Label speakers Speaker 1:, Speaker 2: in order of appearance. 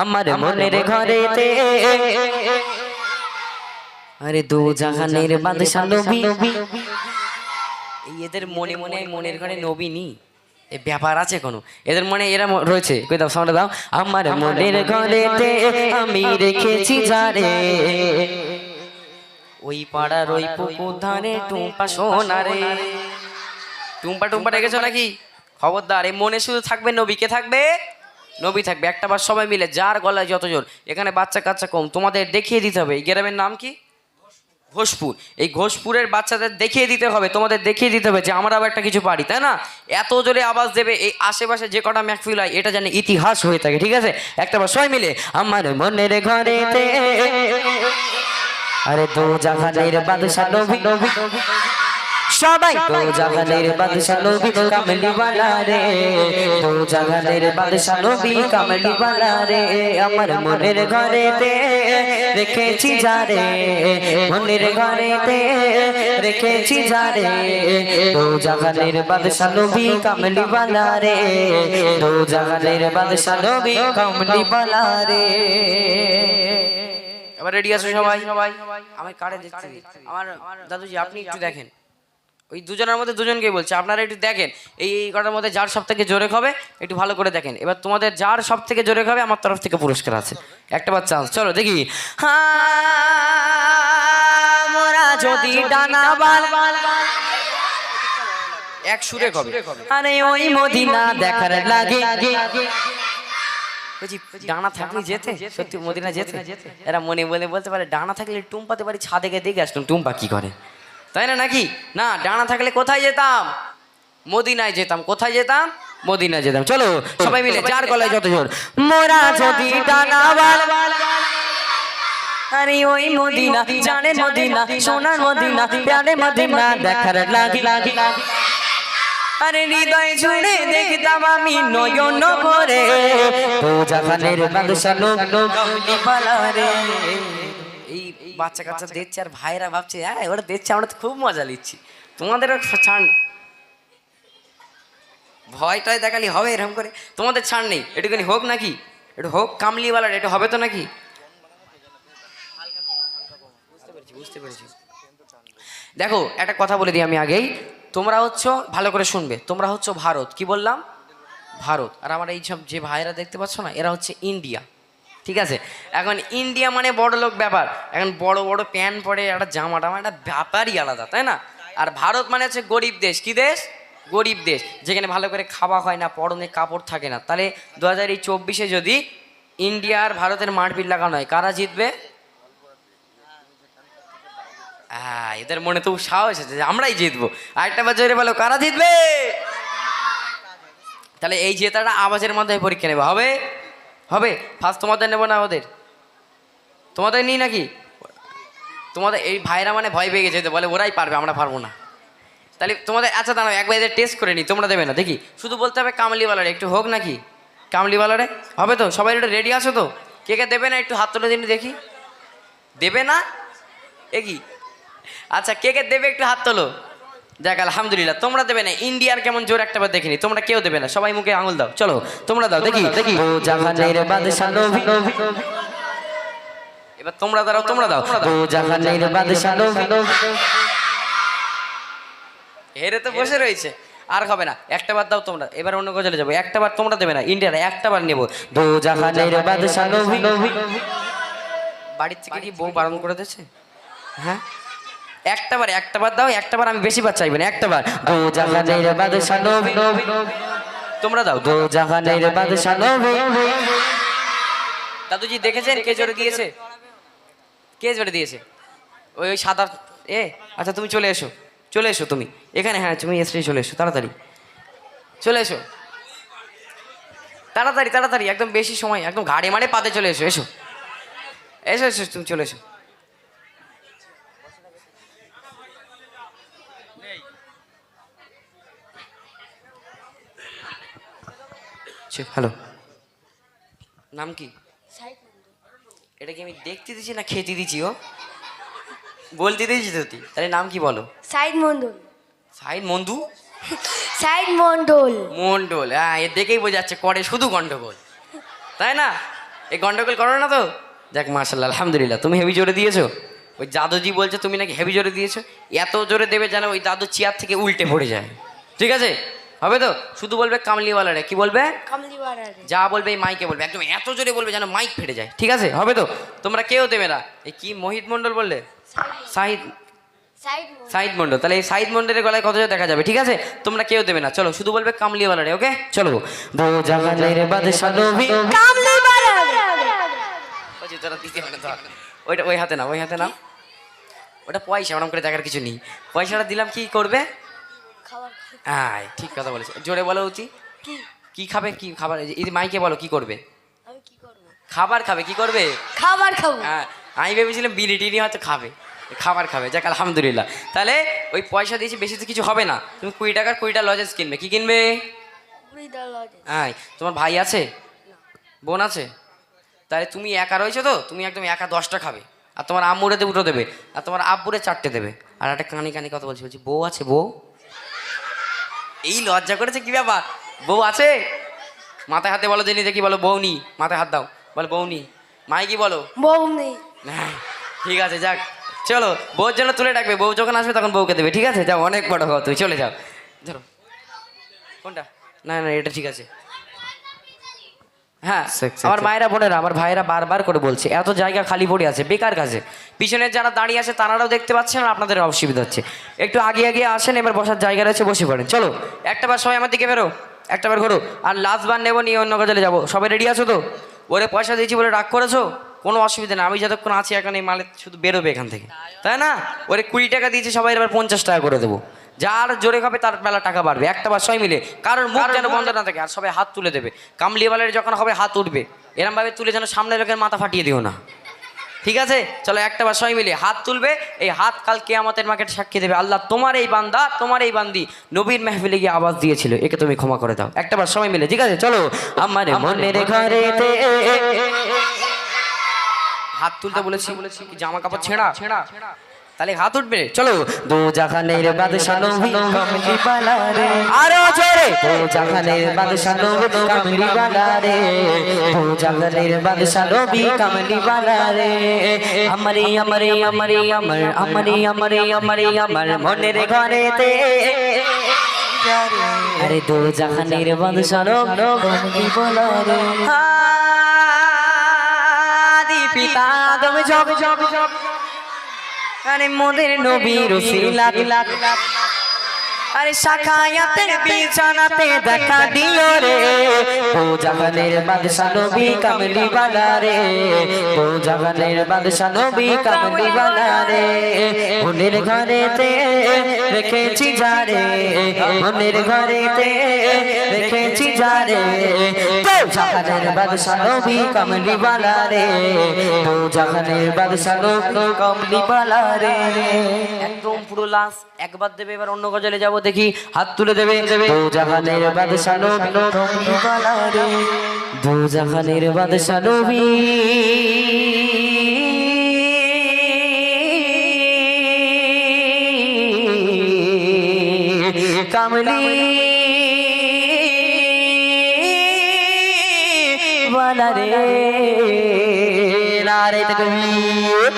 Speaker 1: আমার মনের ঘরেতে আরে দু জাহানের বাদশা নবী। এদের মনে মনে মনের ঘরে নবী নি এই ব্যাপার আছে কোনো এদের মনে এরা রয়েছে কই দাও সামনে দাও। আমার মনের ঘরেতে আমি রেখেছি যারে ওই পাড়ার ওই পুকুর ধারে টুম্পা সোনারে। টুম্পা টুম্পা রেখেছো নাকি? খবরদার, এই মনে শুধু থাকবে নবী। কে থাকবে? নবী থাকবে। একটা বার সবাই মিলে যার গলায় যত জোর, এখানে বাচ্চা কাচ্চা কম, তোমাদের দেখিয়ে দিতে হবে। এই গ্রামের নাম কি? ঘোষপুর। এই ঘোষপুরের বাচ্চাদের দেখিয়ে দিতে হবে, তোমাদের দেখিয়ে দিতে হবে যে আমরাও একটা কিছু পারি, তাই না? এত জোরে আওয়াজ দেবে এই আশেপাশে যে কটা মাহফিল হয় এটা যেন ইতিহাস হয়ে থাকে, ঠিক আছে? একটা বার সবাই মিলে আমার মনের ঘরেতে আরে দু জাহানের বাদশা নবী। সবাই দু জাহানের বাদশা নবী কামলিওয়ালা রে, দু জাহানের বাদশা নবী কামলিওয়ালা রে। আমার মনের ঘরেতে রেখেছি যারে, মনের ঘরেতে রেখেছি যারে, দু জাহানের বাদশা নবী কামলিওয়ালা রে, দু জাহানের বাদশা নবী কামলিওয়ালা রে। এবার রেডি আছো সবাই? আমি কারে দেখছি, আমার দাদুজি আপনি একটু দেখেন, ওই দুজনের মধ্যে দুজনকে বলছে, আপনারা একটু দেখেন এই কটার মধ্যে যার সব থেকে জোরে খাবে একটু ভালো করে দেখেন। এবার তোমাদের যার সব থেকে জোরে খাবে আমার তরফ থেকে পুরস্কার আছে, একটা বার চান্স। চলো দেখি। মোরা যদি ডানাবাল এক সুরে কবে আরে ওই মদিনা দেখার লাগে, ডানা থাকলে যেতে, সত্যি মদিনা যেতে। এরা মনে বলে বলতে পারে ডানা থাকলে টুম্পাতে পারি, ছাদে গিয়ে দেখে আসলাম টুম্পা কি করে, তাই না? নাকি না, ডানা থাকলে কোথায় যেতাম? মদিনায় যেতাম। কোথায় যেতাম? মদিনায় যেতাম। চলো সবাই মিলে যার গলায় যত জোর। মোরা যদি ডানাবাল আরে ওই মদিনা জানে মদিনা সোনার মদিনা প্যারে মদিনা দেখার লাগে, আরে হৃদয় জুড়ে দেখতাম আমি নয়ন ভরে দু জাহানের বাদশা নবীওয়ালা রে। এই বাচ্চা কাচ্চা দেখছে আর ভাইরা ভাবছে হ্যাঁ ওরা দেখছে, আমরা তো খুব মজা নিচ্ছি। তোমাদেরও ছাড়, ভয়টাই দেখালি হবে এরকম করে, তোমাদের ছাড় নেই। একটুখানি হোক নাকি, একটু হোক কামলিওয়ালার, এটা হবে তো নাকি? বুঝতে পেরেছি। দেখো একটা কথা বলে দিই আমি আগেই, তোমরা হচ্ছ, ভালো করে শুনবে, তোমরা হচ্ছ ভারত। কি বললাম? ভারত। আর আমার এই সব যে ভাইরা দেখতে পাচ্ছ না, এরা হচ্ছে ইন্ডিয়া, ঠিক আছে? এখন ইন্ডিয়া মানে বড় লোক ব্যাপার, এখন বড় বড় প্যান্ট পরে একটা জামা টামা, একটা ব্যাপারই আলাদা, তাই না? আর ভারত মানে হচ্ছে গরিব দেশ। কি দেশ? গরিব দেশ, যেখানে ভালো করে খাওয়া হয় না, পরনে কাপড় থাকে না। তাহলে 2024 যদি ইন্ডিয়া আর ভারতের মারপিট লাগানো হয়, কারা জিতবে? হ্যাঁ, এদের মনে তো সাহস আছে যে আমরাই জিতবো। আরেকটা বার জোরে বলো, কারা জিতবে? তাহলে এই জেতাটা আওয়াজের মাধ্যমে পরীক্ষা নেবে, হবে? হবে। ফার্স্ট তোমাদের নেবো না ওদের? তোমাদের নিই নাকি? তোমাদের এই ভাইরা মানে ভয় পেয়ে গেছে, বলে ওরাই পারবে, আমরা পারবো না। তাহলে তোমাদের আচ্ছা দাঁড়াও একবার এদের টেস্ট করে নিই, তোমরা দেবে না দেখি, শুধু বলতে হবে কামলিওয়ালারে, একটু হোক নাকি কামলিওয়ালারে? হবে তো? সবাই একটু রেডি আছো তো? কে কে দেবে না একটু হাত তুলে দিন দেখি। দেবে না? এ কি? আচ্ছা কে কে দেবে একটু হাত তোলো। দেখ আলহামদুলিল্লাহ, তোমরা দেবে না। ইন্ডিয়ার কেমন জোর একটা বার দেখিনি, তোমরা কেউ দেবে না, সবাই মুখে আঙুল দাও। চলো তোমরা দাও দেখি দেখি। ও জাহানের বাদশা নবী, এবার তোমরা দাও, তোমরা দাও। ও জাহানের বাদশা নবী, হেরে তো বসে রয়েছে, আর হবে না। একটা বার দাও তোমরা, এবার অন্য কোথাও চলে যাবো। একটা বার তোমরা দেবে না, ইন্ডিয়ার একটা বার নেবো। দো জাহানের বাদশা নবী। বাড়ির থেকে কি বউ বারণ করে দিয়েছে? হ্যাঁ, একটা বার দাও, একটা বার, আমি বেশি বার চাইবেন, একটা বার। দো জাহানের বাদশা নবী, তোমরা দাও। দো জাহানের বাদশা নবী। দাদুজি দেখেছেন কে জোরে দিয়েছে? কে জোরে দিয়েছে? ওই ওই সাদা এ। আচ্ছা তুমি চলে এসো, চলে এসো তুমি এখানে। হ্যাঁ তুমি এসে চলে এসো, তাড়াতাড়ি চলে এসো, তাড়াতাড়ি তাড়াতাড়ি, একদম বেশি সময়, একদম ঘাড়ে মারে পাতে চলে এসো, এসো এসো এসো, তুমি চলে এসো। হ্যালো, নাম কি? এটা কি আমি দেখতে দিচ্ছি না খেতে দিচ্ছি? ও বলতে দিয়েছি তো তুই, তাহলে নাম কি বলো?
Speaker 2: সাইদ মন্ডল।
Speaker 1: সাইদ মন্দু?
Speaker 2: সাইদ মন্ডল।
Speaker 1: মন্ডল, হ্যাঁ এ দেখেই বোঝা যাচ্ছে করে শুধু গন্ডগোল, তাই না? এই গন্ডগোল করো না তো? যাক মাশাআল্লাহ, আলহামদুলিল্লাহ। তুমি হেভি জোরে দিয়েছো। ওই দাদুজি বলছে তুমি নাকি হেভি জোরে দিয়েছো। এত জোরে দেবে যেন ওই দাদু চেয়ার থেকে উল্টে পড়ে যায়। ঠিক আছে, হবে তো? শুধু বলবে কামলিওয়ালারে। কি বলবে?
Speaker 2: কামলিওয়ালারে।
Speaker 1: যা বলবে এই মাইকে বলবে, একদম এত জোরে বলবে যেন মাইক ফেটে যায়। ঠিক আছে, হবে তো? তোমরা কেউ দেবে না। এই কি মোহিত মণ্ডল বললে? সাহিদ সাইদ মন্ডল। তাহলে এই সাইদ মন্ডলের গলায় কত দেখা যাবে। ঠিক আছে, তোমরা কেউ দেবে না। চলো, শুধু বলবে কামলিওয়ালারে। ওকে, চলো। দো জাহানের বাদশা নবী তোরা দিতে হবে না তো। ওইটা ওই হাতে না, ওই হাতে না। ওটা পয়সা, ওরকম করে দেখার কিছু নেই। পয়সাটা দিলাম, কি করবে? হ্যাঁ, ঠিক কথা বলেছো। জোরে বলো উচি। কি খাবে? কি খাবার? এই মাইকে বলো, কি করবে? খাবার খাবে। কি করবে?
Speaker 2: খাবার খাবো।
Speaker 1: হ্যাঁ, আমি ভেবেছিলাম বিড়ি টিড়ি হয়তো খাবে। খাবার খাবে। যাক আলহামদুলিল্লাহ। তাহলে ওই পয়সা দিয়েছি, বেশি তো কিছু হবে না। তুমি 20 টাকার 20টা লজেন্স কিনবে। কি কিনবে? হ্যাঁ। তোমার ভাই আছে? বোন আছে? তাহলে তুমি একা রয়েছো তো, তুমি একদম একা 10টা খাবে। আর তোমার আম্মুরে দুটো দেবে, আর তোমার আব্বুরে 4টে দেবে। আর একটা কানি কানি কথা বলছি, বউ আছে? বউ? এই লজ্জা করেছে, কি ব্যাপার? বউ আছে? মাথায় হাতে বলো দিনি দেখি, বলো বউ নি। মাথায় হাত দাও, বলো বউ নি। মাই কি বলো?
Speaker 2: বউ নেই।
Speaker 1: হ্যাঁ, ঠিক আছে, যাক। চলো, বউর জন্য তুলে রাখবে। বউ যখন আসবে তখন বউকে দেবে। ঠিক আছে, যাও, অনেক বড় হও, তুই চলে যাও। ধরো কোনটা? না না, এটা ঠিক আছে। হ্যাঁ, আমার মায়েরা বোনেরা, আমার ভাইয়েরা বারবার করে বলছে এত জায়গা খালি পড়ে আছে বেকার কাজে। পিছনের যারা দাঁড়িয়ে আছে তারাও দেখতে পাচ্ছেন, আর আপনাদের অসুবিধা হচ্ছে। একটু আগে আগে আসেন, এবার বসার জায়গা রয়েছে, বসে পড়েন। চলো, একটাবার সবাই আমার দিকে বেরো, একটাবার ঘোরো। আর লাস্ট বার নেবো, নিয়ে অন্য গজলে যাবো। সবাই রেডি আছো তো? ওরে পয়সা দিয়েছি বলে রাগ করেছো? কোনো অসুবিধা নেই, আমি যতক্ষণ আছি এখন এই মালে শুধু বেরোবে এখান থেকে, তাই না? ওরে 20 টাকা দিয়েছি, সবাই এবার 50 টাকা করে দেবো। যার জোরে খাবে তার বেলা টাকা বাড়বে। একটা বার সবাই মিলে, কারোর মুখ যেন বন্ধ না থাকে। আর সবাই হাত তুলে দেবে। কামলিওয়ালার যখন হবে হাত উঠবে, এরমভাবে তুলে যেন সামনের লোকের মাথা ফাটিয়ে দিও না। ঠিক আছে, চলো একটা বার সবাই মিলে হাত তুলবে। এই হাত কাল কিয়ামতের মাঠে সাক্ষী দেবে, আল্লাহ তোমার এই বান্দা, তোমার এই বান্দি নবীর মেহফিলে গিয়ে আওয়াজ দিয়েছিল, একে তুমি ক্ষমা করে দাও। একটা বার সবাই মিলে, ঠিক আছে? চলো। আমার মনের ঘরেতে হাত তুলতে বলেছি, কি জামা কাপড় ছেঁড়া? তাহলে হাত উঠবে। চলো। দো জাহানের বাদশা নবী কামলিওয়ালা রে, আরো জোরে। দো জাহানের বাদশা নবী কামলিওয়ালা রে, দো জাহানের বাদশা নবী কামলিওয়ালা রে। আমারে আমারে আমারে আমার আমারে আমারে আমারে আমার মনের ঘরেতে, আরে দো জাহানের বাদশা নবী কামলিওয়ালা রে। আদি পিতা আদম জব জব জব, আরে মোদের নবীর উসিলা, আরে শাখায়াতের বিছানাতে দেখা দিও রে। ও জাহানের বাদশা নবী কামলিওয়ালা রে, ও জাহানের বাদশা নবী কামলিওয়ালা রে। মনের ঘরেতে রেখেছি যারে, মনের ঘরেতে রেখেছি যারে। ও জাহানের বাদশা নবী কামলিওয়ালা রে, ও জাহানের বাদশা নবী কামলিওয়ালা রে। একদম পুরো লাশ একবার দেবে, এবার অন্য গজলে যাবো। দেখি হাত তুলে দেবে। দো জাহানের বাদশা নবী কামলিওয়ালা রে, দো জাহানের বাদশা নবী কামলিওয়ালা রে। নারে তাকবীর।